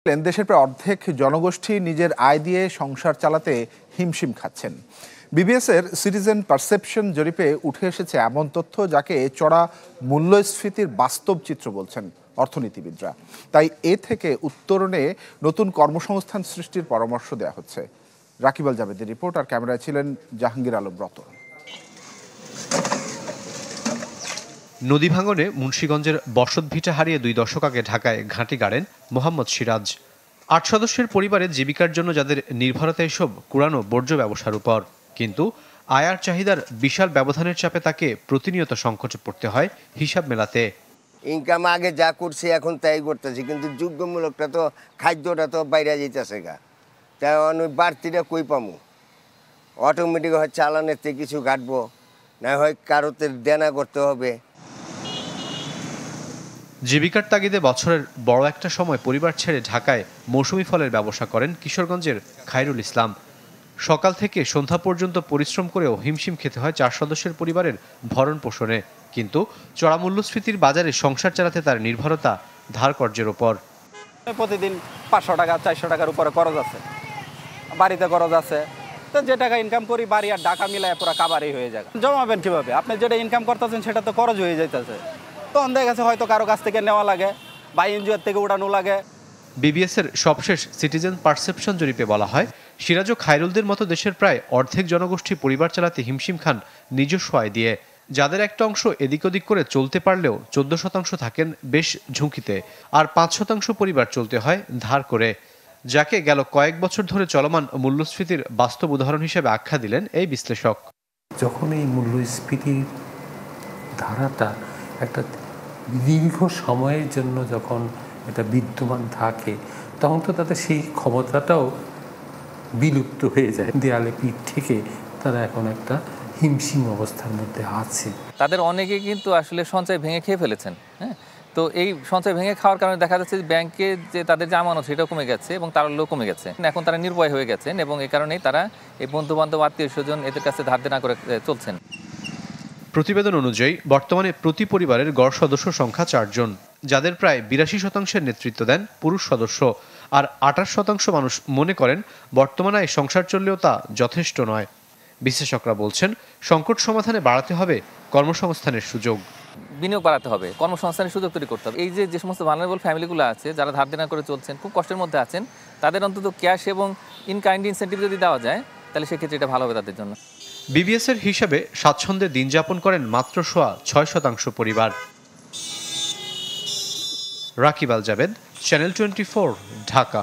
দেশের প্রায় অর্ধেক জনগোষ্ঠী নিজের আয় দিয়ে সংসার চালাতে হিমশিম খাচ্ছেন। বিবিএসের সিটিজেন পারসেপশন জরিপে উঠে এসেছে এমন তথ্য যাকে চড়া মূল্যস্ফীতির বাস্তব চিত্র বলছেন অর্থনীতিবিদরা। তাই এ থেকে উত্তরণে নতুন কর্মসংস্থান সৃষ্টির পরামর্শ দেওয়া হচ্ছে। রাকিব আল জাবেদের রিপোর্ট, আর ক্যামেরায় ছিলেন জাহাঙ্গীর আলম রতন। নদী ভাঙনে মুন্সিগঞ্জের বসতভিটা হারিয়ে 2 দশক আগে ঢাকায় ঘাঁটি গাড়েন মোহাম্মদ সিরাজ। 8 সদস্যের পরিবারের জীবিকার জন্য যাদের নির্ভরতা এসব কুড়ানো বর্জ্য ব্যবসার উপর, কিন্তু আয়ার চাহিদার বিশাল ব্যবধানের চাপে তাকে প্রতিনিয়ত সংকটে পড়তে হয় হিসাব মেলাতে। ইনকাম আগে যা করছি এখন তাই করতেছি, কিন্তু যোগ্যমূলকটা তো খাদ্যটা তো বাইরে যেতেছে গা, তাই আমি বাড়তিটা কই পামু। অটোমেটিক হয় চালানের থেকে কিছু কাটবো, না হয় কারোতে দেনা করতে হবে। জীবিকার তাগিদে বছরের বড় একটা সময় পরিবার ছেড়ে ঢাকায় মৌসুমি ফলের ব্যবসা করেন কিশোরগঞ্জের খায়রুল ইসলাম। সকাল থেকে সন্ধ্যা পর্যন্ত পরিশ্রম করেও হিমশিম খেতে হয় 4 সদস্যের পরিবারের ভরণ পোষণে। কিন্তু চড়া মূল্যস্ফীতির বাজারে সংসার চালাতে তার নির্ভরতা ধার কর্জের ওপর। প্রতিদিন 500 টাকা 400 টাকার উপরে খরচ আছে, বাড়িতে খরচ আছে। তো যে টাকা ইনকাম করি বাড়ি আর ঢাকা মিলায় পুরো কাবারই হয়ে যায়। জমাবেন কিভাবে? আপনি যেটা ইনকাম করতেছেন সেটা তো খরচ হয়ে যাইতেছে। তখন দেখা গেছে হয়তো কারো কাছ থেকে নেওয়া লাগে বা এনজিওর থেকে উঠানো লাগে। বিবিএসের সবশেষ সিটিজেন পারসেপশন জরিপে বলা হয়, সিরাজ ও খায়রুলদের মতো দেশের প্রায় অর্ধেক জনগোষ্ঠী পরিবার চালাতে হিমশিম খান নিজস্ব আয় দিয়ে। যাদের একটা অংশ এদিক ওদিক করে চলতে পারলেও 14% থাকেন বেশ ঝুঁকিতে, আর 5% পরিবার চলতে হয় ধার করে, যাকে গেল কয়েক বছর ধরে চলমান মূল্যস্ফীতির বাস্তব উদাহরণ হিসেবে আখ্যা দিলেন এই বিশ্লেষক। যখন এই মূল্যস্ফীতির ধারাটা একটা দীর্ঘ সময়ের জন্য যখন এটা বিদ্যমান থাকে, তখন তো তাদের সেই ক্ষমতাটাও বিলুপ্ত হয়ে যায়। দেয়ালে পিঠ থেকে তারা এখন একটা হিমশিম অবস্থার মধ্যে আছে। তাদের অনেকে কিন্তু আসলে সঞ্চয় ভেঙে খেয়ে ফেলেছেন। হ্যাঁ, তো এই সঞ্চয় ভেঙে খাওয়ার কারণে দেখা যাচ্ছে ব্যাংকে যে তাদের যে আমানত সেটাও কমে গেছে এবং তারল্য কমে গেছে। এখন তারা নির্ভয় হয়ে গেছেন এবং এই কারণেই তারা এই বন্ধু বান্ধব আত্মীয় স্বজন এদের কাছে ধার দেনা করে চলছেন। প্রতিবেদন অনুযায়ী বর্তমানে প্রতি পরিবারের গড় সদস্য সংখ্যা 4 জন, যাদের প্রায় 82% নেতৃত্ব দেন পুরুষ সদস্য। আর 28% মানুষ মনে করেন বর্তমানে এই সংসার চললেও তা যথেষ্ট নয়। বিশ্লেষকরা বলছেন, সংকট সমাধানে বাড়াতে হবে কর্মসংস্থানের সুযোগ, বিনিয়োগ বাড়াতে হবে, কর্মসংস্থানের সুযোগ তৈরি করতে হবে। এই যে সমস্ত ভালনারেবল ফ্যামিলিগুলো আছে যারা ধার দেনা করে চলছেন, খুব কষ্টের মধ্যে আছেন, তাদের অন্তত ক্যাশ এবং ইন কাইন্ড ইনসেন্টিভ যদি দেওয়া যায় তাহলে সেক্ষেত্রে এটা ভালো হবে তাদের জন্য। বিবিএসের হিসাবে স্বাচ্ছন্দ্যে দিন যাপন করেন মাত্র 6% পরিবার। রাকিব আল জাবেদ, চ্যানেল 24, ঢাকা।